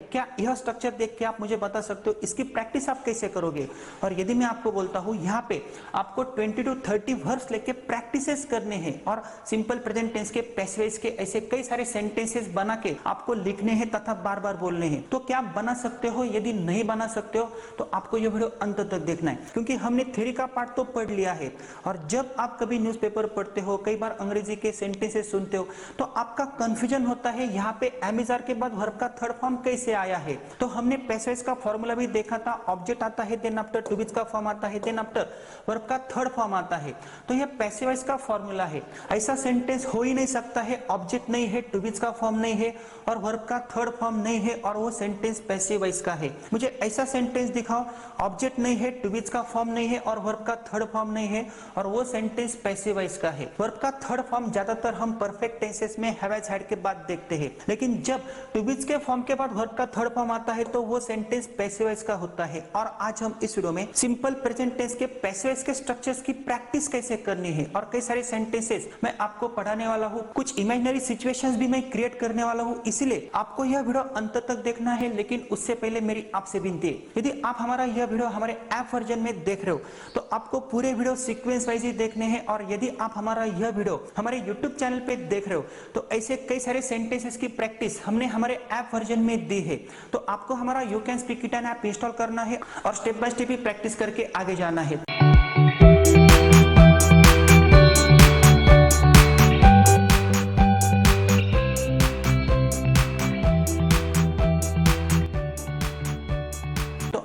क्या यह स्ट्रक्चर देख के आप मुझे बता सकते हो इसकी प्रैक्टिस आप कैसे करोगे? और यदि मैं आपको बोलता हूं यहाँ पे आपको 20 to 30 वर्ड्स लेके प्रैक्टिसेस करने हैं और सिंपल प्रेजेंट टेंस के पैसिव वॉइस के ऐसे कई सारे सेंटेंसेस बना के आपको लिखने हैं तथा बार बार बोलने हैं, तो क्या आप बना सकते हो? यदि नहीं बना सकते हो तो आपको यह वीडियो अंत तक देखना है, क्योंकि हमने थ्योरी का पार्ट तो पढ़ लिया है। और जब आप कभी न्यूज़पेपर पढ़ते हो, कई बार अंग्रेजी के सेंटेंसेस सुनते हो, तो आपका कंफ्यूजन होता है यहाँ पे एमिजार के बाद वर्ब का थर्ड फॉर्म कैसे आया है। तो हमने पैसिव वॉइस का फॉर्मूला भी देखा था, ऑब्जेक्ट आता है, देन आफ्टर टू बीज का फॉर्म आता है, देन आफ्टर वर्ब का थर्ड फॉर्म आता है। तो यह पैसिव वॉइस का फॉर्मूला है। ऐसा सेंटेंस हो ही नहीं सकता है, ऑब्जेक्ट नहीं है, टू बीज का फॉर्म नहीं है और वर्ब का थर्ड फॉर्म नहीं है और वो सेंटेंस पैसिव वॉइस का है। मुझे ऐसा सेंटेंस दिखाओ, ऑब्जेक्ट नहीं है, टू बीज का फॉर्म नहीं है और वर्ब का थर्ड फॉर्म नहीं है और वो सेंटेंस पैसिव वॉइस का है। वर्ब का थर्ड फॉर्म ज्यादातर हम परफेक्ट टेंसेस में हैव हैज हैड के बाद देखते हैं, लेकिन जब टू बीज के फॉर्म के बाद वर्ब का थर्ड फॉर्म आता है तो वो सेंटेंस पैसिव वॉइस का होता है। और आज हम इस वीडियो में सिंपल प्रेजेंट टेंस के पैसिव वॉइस के स्ट्रक्चर्स की प्रैक्टिस कैसे करनी है और कई सारे सेंटेंसेस मैं आपको पढ़ाने वाला हूँ, कुछ इमेजिनरी सिचुएशंस भी मैं क्रिएट करने वाला हूँ, इसलिए आपको यह वीडियो अंत तक देखना है। लेकिन उससे पहले मेरी आपसे विनती है, यदि आप हमारा यह वीडियो हमारे ऐप वर्जन में देख रहे हो तो आपको पूरे वीडियो सीक्वेंस वाइज ही देखने हैं। और यदि आप हमारा यह वीडियो हमारे यूट्यूब चैनल पे देख रहे हो तो ऐसे कई सारे सेंटेंसेस की प्रैक्टिस हमने हमारे ऐप वर्जन में दी है। तो आपको हमारा you can speak it app install करना है और step by step he practice करके आगे जाना है।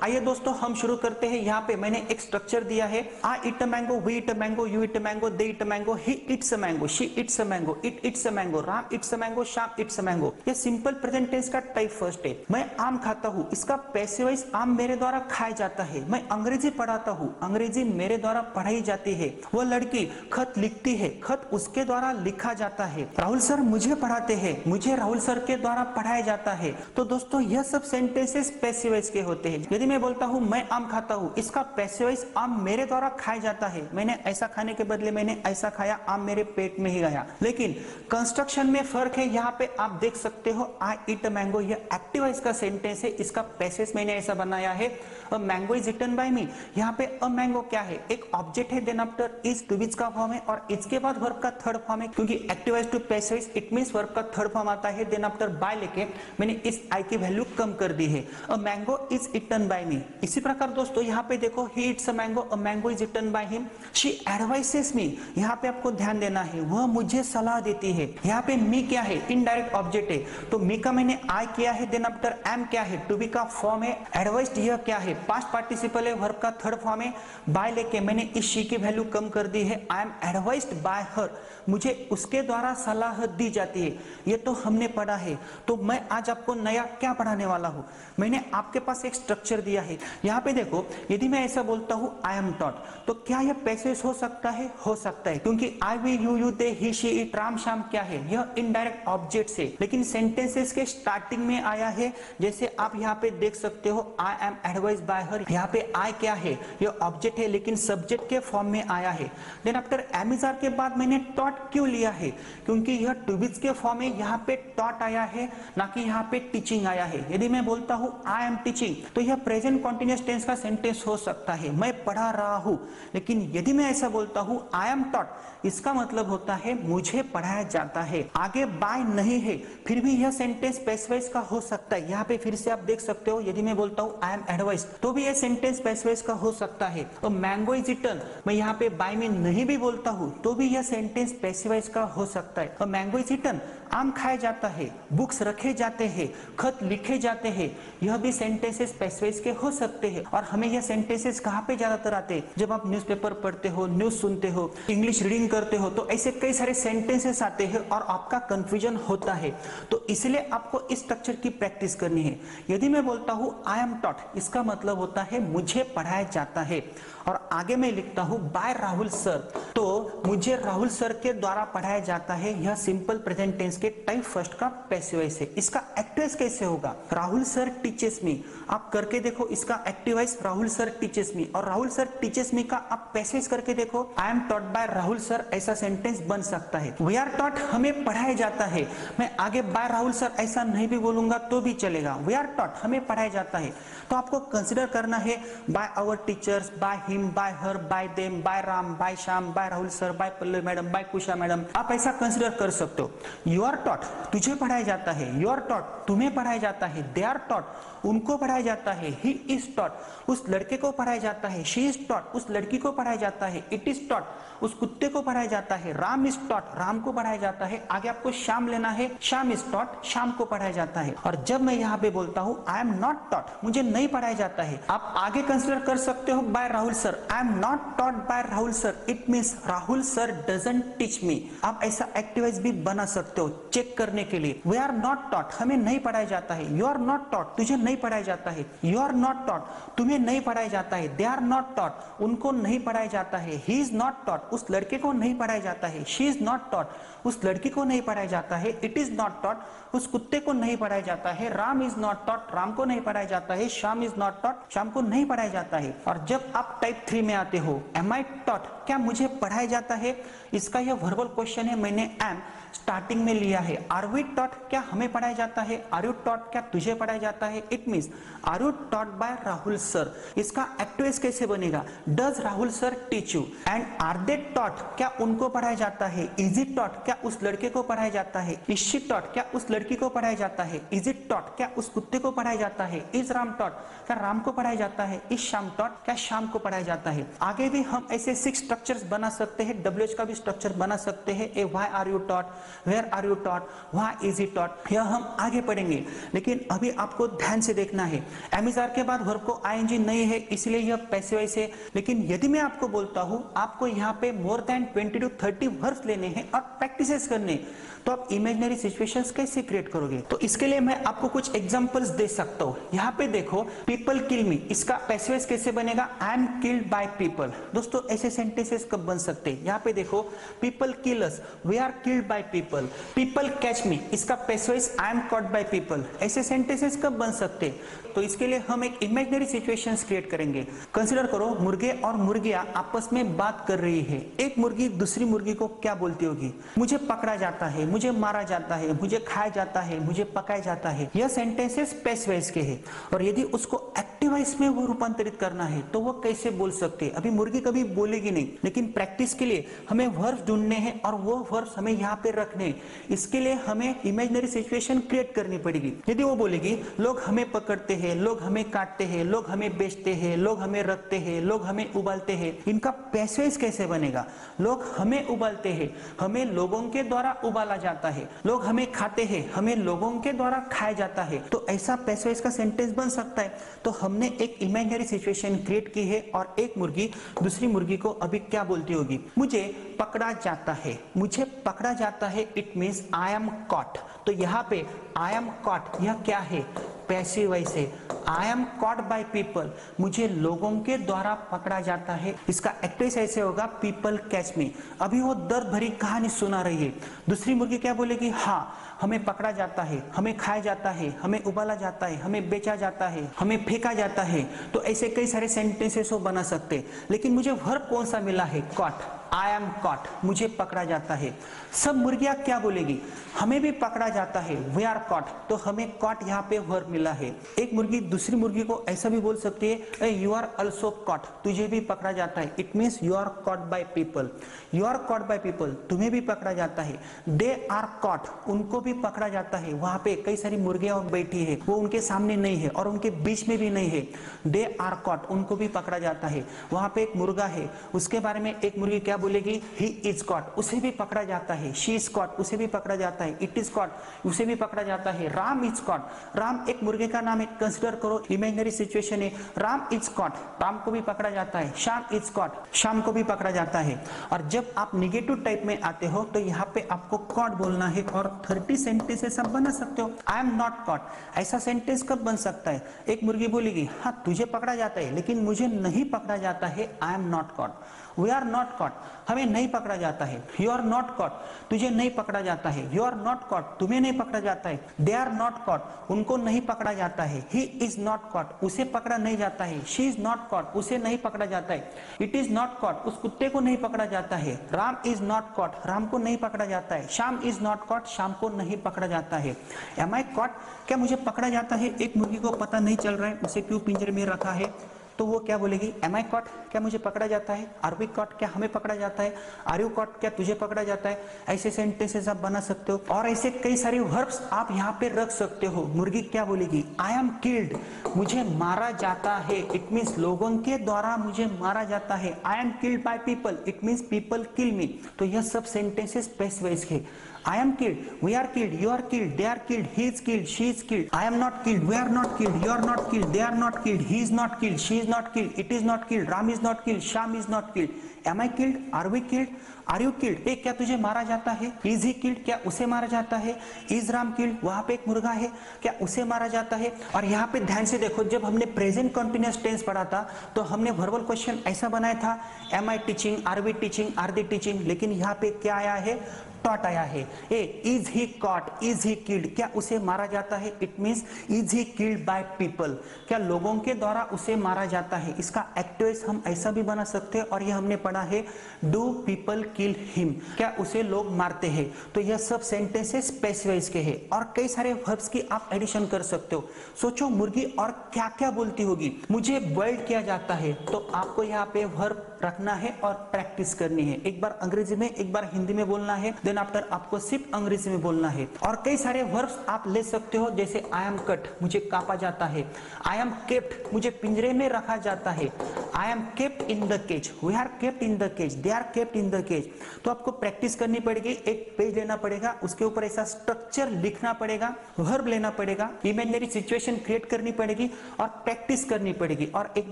आइए दोस्तों हम शुरू करते हैं। यहाँ पे मैंने एक स्ट्रक्चर दिया है, I eat a mango, we eat a mango, you eat a mango, they eat a mango, he eats a mango, she eats a mango, it eats a mango, Ram eats a mango, Shyam eats a mango. ये simple present tense का type first है। मैं आम खाता हूँ, इसका passive voice आम मेरे द्वारा खाया जाता है। मैं अंग्रेजी पढ़ाता हूँ, अंग्रेजी मेरे द्वारा पढ़ाई जाती है। वो लड़की खत लिखती है, खत उसके द्वारा लिखा जाता है। राहुल सर मुझे पढ़ाते हैं, मुझे राहुल सर के द्वारा पढ़ाया जाता है। तो दोस्तों यह सब सेंटेंसेस पैसिव वॉइस के होते हैं। यदि मैं बोलता हूँ मैं आम खाता हूँ, इसका पैसिव वॉइस आम मेरे द्वारा खाया जाता है। मैंने ऐसा खाने के बदले मैंने ऐसा खाया, आम मेरे पेट में ही गया। लेकिन कंस्ट्रक्शन में फर्क है। यहाँ पे आप देख सकते हो आई ईट अ मैंगो, यह एक्टिव वॉइस का सेंटेंस है, इसका पैसिव मैंने ऐसा बनाया है a mango is eaten by me. यहाँ पे अ मैंगो क्या है, एक ऑब्जेक्ट है, देन आफ्टर इज टू बीज का फॉर्म है और इसके बाद वर्ब का थर्ड फॉर्म है, क्योंकि active voice to passive voice it means verb का थर्ड फॉर्म आता है। देन आफ्टर बाय लेके मैंने इस आई की वैल्यू कम कर दी है, a mango is eaten by me. इसी प्रकार दोस्तों यहाँ पे देखो he eats a mango, a mango is eaten by him, she advises me. यहाँ पे आपको ध्यान देना है, वह मुझे सलाह देती है। यहाँ पे मी क्या है, इनडायरेक्ट ऑब्जेक्ट है, तो मी का मैंने आई किया है, देन आफ्टर एम क्या है, टू बी का फॉर्म है, एडवाइस्ड यह क्या है, पास्ट पार्टिसिपल है, वर्ब का थर्ड फॉर्म है, बाय लेके मैंने इस शी की वैल्यू कम कर दी है, आई एम एडवाइस्ड बाय हर, मुझे उसके द्वारा सलाह दी जाती है। ये तो हमने पढ़ा है। तो मैं आज आपको नया क्या पढ़ाने वाला हूँ, मैंने आपके पास एक स्ट्रक्चर दिया है। यहाँ पे देखो, यदि मैं ऐसा बोलता हूँ आई एम टॉट, तो क्या यह पैसिव हो सकता है? हो सकता है, क्योंकि I we you they he she it Ram Shyam क्या है, यह इनडायरेक्ट ऑब्जेक्ट से, लेकिन सेंटेंसेस के स्टार्टिंग में आया है। जैसे आप यहाँ पे देख सकते हो आई एम एडवाइज्ड बाय हर, यहाँ पे आई क्या है, यह ऑब्जेक्ट है लेकिन सब्जेक्ट के फॉर्म में आया है। देन आफ्टर एमिजार के बाद मैंने टॉट क्यों लिया है, क्योंकि यह टू बीज के फॉर्म में यहाँ पे टॉट आया है, ना कि यहाँ पे टीचिंग आया है। यदि मैं बोलता हूँ आई एम टीचिंग, तो यह प्रेजेंट कॉन्टिन्यूअस टेंस का सेंटेंस हो सकता है, मैं पढ़ा रहा हूँ। लेकिन यदि मैं ऐसा बोलता हूँ आई एम टॉट, इसका मतलब होता है मुझे पढ़ाया जाता है, आगे बाय नहीं है, फिर भी यह सेंटेंस पैसिव वॉइस का हो सकता है। यहाँ पे फिर से आप देख सकते हो, यदि मैं बोलता हूँ आई एम एडवाइस्ड, तो भी यह सेंटेंस पैसिव वॉइस का हो सकता है। तो मैंगो इज इटन, मैं यहाँ पे बाय में नहीं भी बोलता हूँ तो भी यह सेंटेंस पैसिव वॉइस का हो सकता है। और मैंगो इज इटन, आम खाया जाता है, बुक्स रखे जाते हैं, खत लिखे जाते हैं, यह भी सेंटेंसेस पैसिव वॉइस के हो सकते हैं। और हमें यह सेंटेंसेस कहाँ पे ज्यादातर आते हैं, जब आप न्यूज़पेपर पढ़ते हो, न्यूज सुनते हो, इंग्लिश रीडिंग करते हो, तो ऐसे कई सारे सेंटेंसेस आते हैं और आपका कंफ्यूजन होता है। तो इसलिए आपको इस स्ट्रक्चर की प्रैक्टिस करनी है। यदि मैं बोलता हूँ आई एम टॉट, इसका मतलब होता है मुझे पढ़ाया जाता है, और आगे मैं लिखता हूँ बाय राहुल सर, तो मुझे राहुल सर के द्वारा पढ़ाया जाता है। यह सिंपल प्रेजेंट टेंस के टाइप फर्स्ट का पैसिव वॉइस है। इसका एक्टिव वॉइस कैसे होगा? राहुल सर टीचेस मी, आप करके देखो इसका active voice Rahul sir teaches me, और राहुल सर टीचेस मी का आप पैसिव वॉइस करके देखो I am taught by Rahul sir, ऐसा सेंटेंस बन सकता है। वी आर टॉट हमें पढ़ाया जाता है, मैं आगे बाय राहुल सर ऐसा नहीं भी बोलूंगा तो भी चलेगा। वी आर टॉट हमें पढ़ाया जाता है, तो आपको कंसिडर करना है by our teachers, by him, by her, by them, by Ram, by Shyam, by Rahul sir, by Pallavi madam, by Kusha madam, आप ऐसा कंसिडर कर सकते हो। यू आर टॉट तुझे पढ़ाया जाता है, यू आर टॉट तुम्हें पढ़ाया जाता है, दे आर टॉट उनको पढ़ाया जाता है, ही इज टॉट उस लड़के को पढ़ाया जाता है, शी इज टॉट उस लड़की को पढ़ाया जाता है, इट इज टॉट उस कुत्ते को पढ़ाया जाता है, राम इज टॉट राम को पढ़ाया जाता है, आगे आपको श्याम लेना है, श्याम इज टॉट श्याम को पढ़ाया जाता है। और जब मैं यहाँ पे बोलता हूँ आई एम नॉट टॉट मुझे नहीं पढ़ाया जाता है, आप आगे कंसिडर कर सकते हो by Rahul sir, I am not taught by Rahul sir, it means Rahul sir doesn't teach me. आप ऐसा एक्टिव वॉइस भी बना सकते हो चेक करने के लिए। वी आर नॉट टॉट हमें नहीं पढ़ाया जाता है, यू आर नॉट टॉट तुझे नहीं पढ़ाया जाता है, यू आर नॉट टॉट तुम्हें नहीं पढ़ाया जाता है, दे आर नॉट टॉट उनको नहीं पढ़ाया जाता है, ही इज नॉट टॉट उस लड़के को नहीं पढ़ाया जाता है, शी इज नॉट टॉट उस लड़की को नहीं पढ़ाया जाता है, इट इज नॉट टॉट उस कुत्ते को नहीं पढ़ाया जाता है, Ram is not taught Ram को नहीं पढ़ाया जाता है, Shyam is not taught Shyam को नहीं पढ़ाया जाता है। और जब आप टाइप 3 में आते हो एम आई टॉट क्या मुझे पढ़ाया जाता है, इसका यह वर्बल क्वेश्चन है, मैंने एम स्टार्टिंग में लिया है। आर वी टॉट क्या हमें पढ़ाया जाता है, आर यू टॉट क्या तुझे पढ़ाया जाता है, it means are you taught by Rahul sir. इसका एक्टिव वॉइस कैसे बनेगा? Does Rahul sir teach you, and are they taught क्या उनको पढ़ाया जाता है, इज इट टॉट क्या उस लड़के को पढ़ाया जाता है, इज शी टॉट क्या उस लड़की को पढ़ाया जाता है, इज इट टॉट क्या उस कुत्ते को पढ़ाया जाता है, इज राम टॉट क्या राम को पढ़ाया जाता है, इज श्याम टॉट क्या श्याम को पढ़ाया जाता है। आगे भी हम ऐसे 6 स्ट्रक्चर्स बना सकते हैं, WH का भी स्ट्रक्चर बना सकते हैं, a why are you taught, where are you taught, why is it taught, यह हम आगे पढ़ेंगे। लेकिन अभी आपको ध्यान से देखना है एमिजार के बाद वर्ब को आईएनजी नहीं है इसलिए यह पैसिव वॉइस है। लेकिन यदि मैं आपको बोलता हूं आपको यहाँ पे मोर देन 20 to 30 वर्ब्स लेने हैं और प्रैक्टिसेस करने, तो आप इमेजिनरी सिचुएशंस कैसे क्रिएट करोगे? तो इसके लिए मैं आपको कुछ एग्जांपल्स दे सकता हूँ। यहाँ पे देखो पीपल किल मी, इसका पैसिव वॉइस कैसे बनेगा? आई एम किल्ड बाय पीपल। दोस्तों ऐसे सेंटेंसेस कब बन सकते हैं? यहाँ पे देखो people kill us, we are killed by people. People catch me, इसका passive voice I am caught by people. ऐसे सेंटेंसेस कब बन सकते हैं? तो इसके लिए हम एक इमेजिनरी सिचुएशंस क्रिएट करेंगे। कंसीडर करो मुर्गे और मुर्गियां आपस में बात कर रही है। एक मुर्गी दूसरी मुर्गी को क्या बोलती होगी? मुझे पकड़ा जाता है, मुझे मारा जाता है, मुझे खाया जाता है, मुझे पकाया जाता है। यह सेंटेंसेस पैसिव वॉइस के हैं। और यदि उसको एक्टिव वॉइस में वो रूपांतरित करना है तो वो कैसे बोल सकते हैं? अभी मुर्गी कभी बोलेगी नहीं, लेकिन प्रैक्टिस के लिए हमें वर्ब्स ढूंढने हैं और वो वर्ब्स हमें यहाँ पे रखने हैं। इसके लिए हमें इमेजिनरी सिचुएशन क्रिएट करनी पड़ेगी। यदि वो बोलेगी लोग हमें पकड़ते हैं, लोग हमें काटते हैं, लोग हमें बेचते हैं, लोग हमें रखते हैं, लोग हमें उबालते हैं, इनका पैसिव वॉइस कैसे बनेगा? लोग हमें उबालते हैं, हमें लोगों के द्वारा उबाला जाता है, लोग हमें खाते हैं, हमें लोगों के द्वारा खाया जाता है। तो ऐसा पैसिव वॉइस का सेंटेंस बन सकता है। तो हमने एक इमेजिनरी सिचुएशन क्रिएट की है और एक मुर्गी दूसरी मुर्गी को अभी क्या बोलती होगी? मुझे पकड़ा जाता है, मुझे पकड़ा जाता है, it means I am caught. तो यहाँ पे आई एम कॉट यह क्या है? पैसिव वॉइस है। I am caught by people, मुझे लोगों के द्वारा पकड़ा जाता है। इसका एक्टिव ऐसे होगा पीपल कैच मी। अभी वो दर्द भरी कहानी सुना रही है, दूसरी मुर्गी क्या बोलेगी? हाँ हमें पकड़ा जाता है, हमें खाया जाता है, हमें उबाला जाता है, हमें बेचा जाता है, हमें फेंका जाता है। तो ऐसे कई सारे सेंटेंसेस वो बना सकते हैं। लेकिन मुझे वर्ब कौन सा मिला है? कॉट। आई एम कॉट, मुझे पकड़ा जाता है। सब मुर्गियां क्या बोलेगी? हमें भी पकड़ा जाता है, वी आर कॉट। तो हमें कॉट यहाँ पे वर्ब मिला है। एक मुर्गी दूसरी मुर्गी को ऐसा भी बोल सकती है यू आर ऑल्सो कॉट, तुझे भी पकड़ा जाता है, it means you are caught by people. You are caught by people, तुम्हें भी पकड़ा जाता है। दे आर कॉट, उनको भी पकड़ा जाता है। वहां पे कई सारी मुर्गियां बैठी है, वो उनके सामने नहीं है और उनके बीच में भी नहीं है। दे आर कॉट, उनको भी पकड़ा जाता है। वहां पे एक मुर्गा है, उसके बारे में एक मुर्गी क्या बोलेगी? ही इज कॉट, उसे भी पकड़ा जाता है। शी इज कॉट, उसे भी पकड़ा जाता है। इट इज कॉट, उसे भी पकड़ा जाता है। राम इज कॉट, राम एक मुर्गे का नाम है। कंसिडर करो इमेजिनरी सिचुएशन है। राम इज कॉट, राम को भी पकड़ा जाता है। श्याम इज कॉट, श्याम को भी पकड़ा जाता है। और जब आप निगेटिव टाइप में आते हो तो यहाँ पे आपको कॉट बोलना है और 30 सेंटेंसेस आप बना सकते हो। आई एम नॉट कॉट, ऐसा सेंटेंस कब बन सकता है? एक मुर्गी बोलेगी हाँ तुझे पकड़ा जाता है लेकिन मुझे नहीं पकड़ा जाता है, I am not caught. We are not caught, हमें नहीं पकड़ा जाता है। यू आर नॉट कॉट, तुझे नहीं पकड़ा जाता है। यू आर नॉट कॉट, तुम्हें नहीं पकड़ा जाता है। दे आर नॉट कॉट, उनको नहीं पकड़ा जाता है। ही इज नॉट कॉट, उसे पकड़ा नहीं जाता है। शी इज नॉट कॉट, उसे नहीं पकड़ा जाता है। इट इज नॉट कॉट, उस कुत्ते को नहीं पकड़ा जाता है। Ram is not caught, Ram को नहीं पकड़ा जाता है। Shyam is not caught, Shyam को नहीं पकड़ा जाता है। एम आई कॉट, क्या मुझे पकड़ा जाता है? एक मुर्गी को पता नहीं चल रहा है उसे क्यों पिंजरे में रखा है, तो वो क्या बोलेगी? एम आई कॉट, क्या मुझे पकड़ा जाता है? आर वी कॉट, क्या हमें पकड़ा जाता है? आर यू कॉट, क्या तुझे पकड़ा जाता है? ऐसे सेंटेंसेस आप बना सकते हो और ऐसे कई सारे वर्ब्स आप यहाँ पे रख सकते हो। मुर्गी क्या बोलेगी? आई एम किल्ड, मुझे मारा जाता है। इट मीन्स लोगों के द्वारा मुझे मारा जाता है। I am killed by people, it means people kill me. तो यह सब सेंटेंसेस स्पेस वाइज है। I am killed, we are killed, you are killed, they are killed, he is killed, she is killed. I am not killed, we are not killed, you are not killed, they are not killed, he is not killed, she is not killed, it is not killed, Ram is not killed, Sham is not killed. Am I killed? Are we killed? Are you killed? ए, क्या तुझे मारा जाता है? Is he killed? क्या उसे मारा जाता है? Is Ram killed? वहां पे एक मुर्गा है, क्या उसे मारा जाता है? और यहाँ पे ध्यान से देखो, जब हमने प्रेजेंट कंटिन्यूअस टेंस पढ़ा था तो हमने वर्बल क्वेश्चन ऐसा बनाया था, am I teaching, are we teaching, are they teaching. लेकिन यहाँ पे क्या आया है? टॉट आया है। A, is he caught, is he killed, क्या उसे मारा जाता है? It means is he killed by people, क्या लोगों के द्वारा उसे मारा जाता है। इसका एक्टिव हम ऐसा भी बना सकते हैं और ये हमने पढ़ा है, डू पीपल किल हिम, क्या उसे लोग मारते हैं। तो यह सब सेंटेंसेस स्पेस वाइज के हैं और कई सारे वर्ब्स की आप एडिशन कर सकते हो। सोचो मुर्गी और क्या क्या बोलती होगी। मुझे बॉइल्ड किया जाता है, तो आपको यहाँ पे वर्ब रखना है और प्रैक्टिस करनी है। एक बार अंग्रेजी में, एक बार हिंदी में बोलना है, देन आफ्टर आपको सिर्फ अंग्रेजी में बोलना है। और कई सारे वर्ब्स आप ले सकते हो, जैसे आई एम कट, मुझे कापा जाता है। आई एम केप्ट, मुझे पिंजरे में रखा जाता है। I am kept in the cage, we are kept in the cage, they are kept in the cage. तो आपको प्रैक्टिस करनी पड़ेगी, एक पेज लेना पड़ेगा, उसके ऊपर ऐसा स्ट्रक्चर लिखना पड़ेगा, वर्ब लेना पड़ेगा, इमेजिनरी सिचुएशन क्रिएट करनी पड़ेगी और प्रैक्टिस करनी पड़ेगी। और एक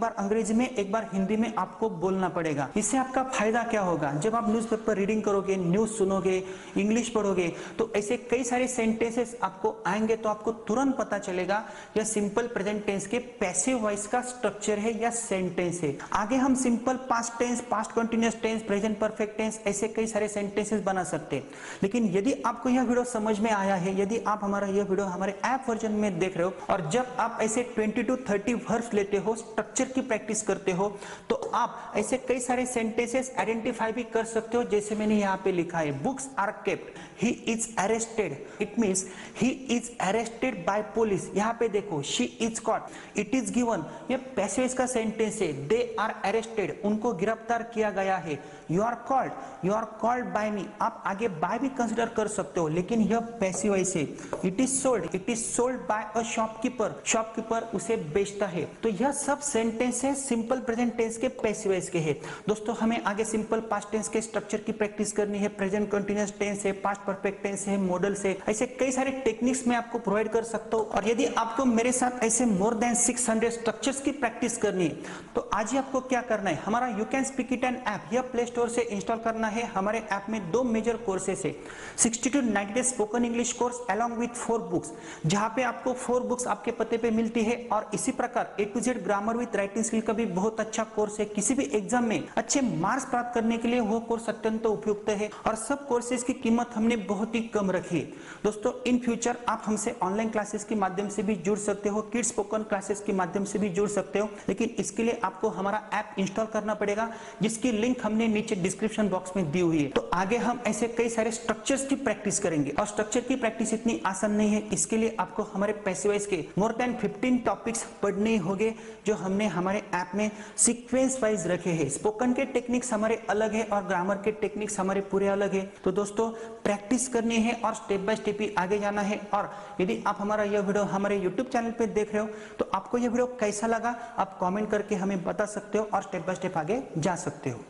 बार अंग्रेजी में, एक बार हिंदी में आपको बोलना पड़ेगा। इससे आपका फायदा क्या होगा? जब आप न्यूज़पेपर रीडिंग करोगे, न्यूज सुनोगे, इंग्लिश पढ़ोगे, तो ऐसे कई सारे सेंटेंसेस आपको आएंगे, तो आपको तुरंत पता चलेगा यह सिंपल प्रेजेंट टेंस के पैसिव वॉइस का स्ट्रक्चर है या सेंटेंस है। आगे हम simple past tense, past continuous tense, present perfect tense, ऐसे कई सारे सेंटेंसेस बना सकते हैं। लेकिन यदि आपको यह वीडियो समझ में आया है, यदि आप हमारा यह वीडियो हमारे ऐप वर्जन में देख रहे हो और जब आप ऐसे 20 to 30 वर्ब्स लेते हो, स्ट्रक्चर की प्रैक्टिस करते हो, तो आप ऐसे कई सारे सेंटेंसेस आइडेंटिफाई भी कर सकते हो। जैसे मैंने यहाँ पे लिखा है, books are kept, he is arrested, it means he is arrested by police. यहाँ पे देखो, she is caught, it is given, ये पैसिव का सेंटेंस है। दे आर अरेस्टेड, उनको गिरफ्तार किया गया है। You are called by me, आप आगे बाय भी कंसिडर कर सकते हो, लेकिन यह पैसिव वॉइस है। It is sold by a shopkeeper, shopkeeper उसे बेचता है। तो यह सब सेंटेंसेस सिंपल प्रेजेंट टेंस के पैसिव वॉइस के हैं। दोस्तों, हमें आगे सिंपल पास्ट टेंस के स्ट्रक्चर की प्रैक्टिस करनी है, प्रेजेंट कंटिन्यूअस टेंस है, पास्ट परफेक्ट टेंस है, मॉडल से, ऐसे कई सारे टेक्निक्स मैं आपको प्रोवाइड कर सकता हूं। और यदि आपको मेरे साथ ऐसे मोर देन 600 स्ट्रक्चर्स की प्रैक्टिस करनी है, तो आज ही आपको क्या करना है, हमारा you can speak it an app या प्ले स्टोर से इंस्टॉल करना है। हमारे ऐप में 2 मेजर कोर्सेस है, 60 to 90 days spoken English course along with 4 books, जहां पे आपको 4 बुक्स आपके पते पे मिलती है। और इसी प्रकार A to Z grammar with writing skill का भी बहुत अच्छा कोर्स है। किसी भी एग्जाम में अच्छे मार्क्स प्राप्त करने के लिए वो कोर्स अत्यंत उपयुक्त है और सब कोर्सेज की कीमत हमने बहुत ही कम रखी है। दोस्तों, इन फ्यूचर आप हमसे ऑनलाइन क्लासेस के माध्यम से भी जुड़ सकते हो, किड्स स्पोकन क्लासेस के माध्यम से भी जुड़ सकते हो, लेकिन इसके लिए आपको हमारा ऐप इंस्टॉल करना पड़ेगा, जिसकी लिंक हमने नीचे डिस्क्रिप्शन बॉक्स में दी हुई है। तो आगे हम ऐसे कई सारे स्ट्रक्चर्स की प्रैक्टिस करेंगे और स्ट्रक्चर की प्रैक्टिस इतनी आसान नहीं है। इसके लिए आपको हमारे पैसिव वॉइस के मोर देन 15 टॉपिक्स पढ़ने होंगे, जो हमने हमारे ऐप में सीक्वेंस वाइज रखे हैं। स्पोकन के टेक्निक्स हमारे अलग है और ग्रामर के टेक्निक्स हमारे पूरे अलग है। तो दोस्तों, प्रैक्टिस करनी है और स्टेप बाय स्टेप ही आगे जाना है। और यदि आप हमारा यह वीडियो हमारे यूट्यूब चैनल पे देख रहे हो, तो आपको यह वीडियो कैसा लगा आप कमेंट करके हमें बता सकते हो और स्टेप बाय स्टेप आगे जा सकते हो।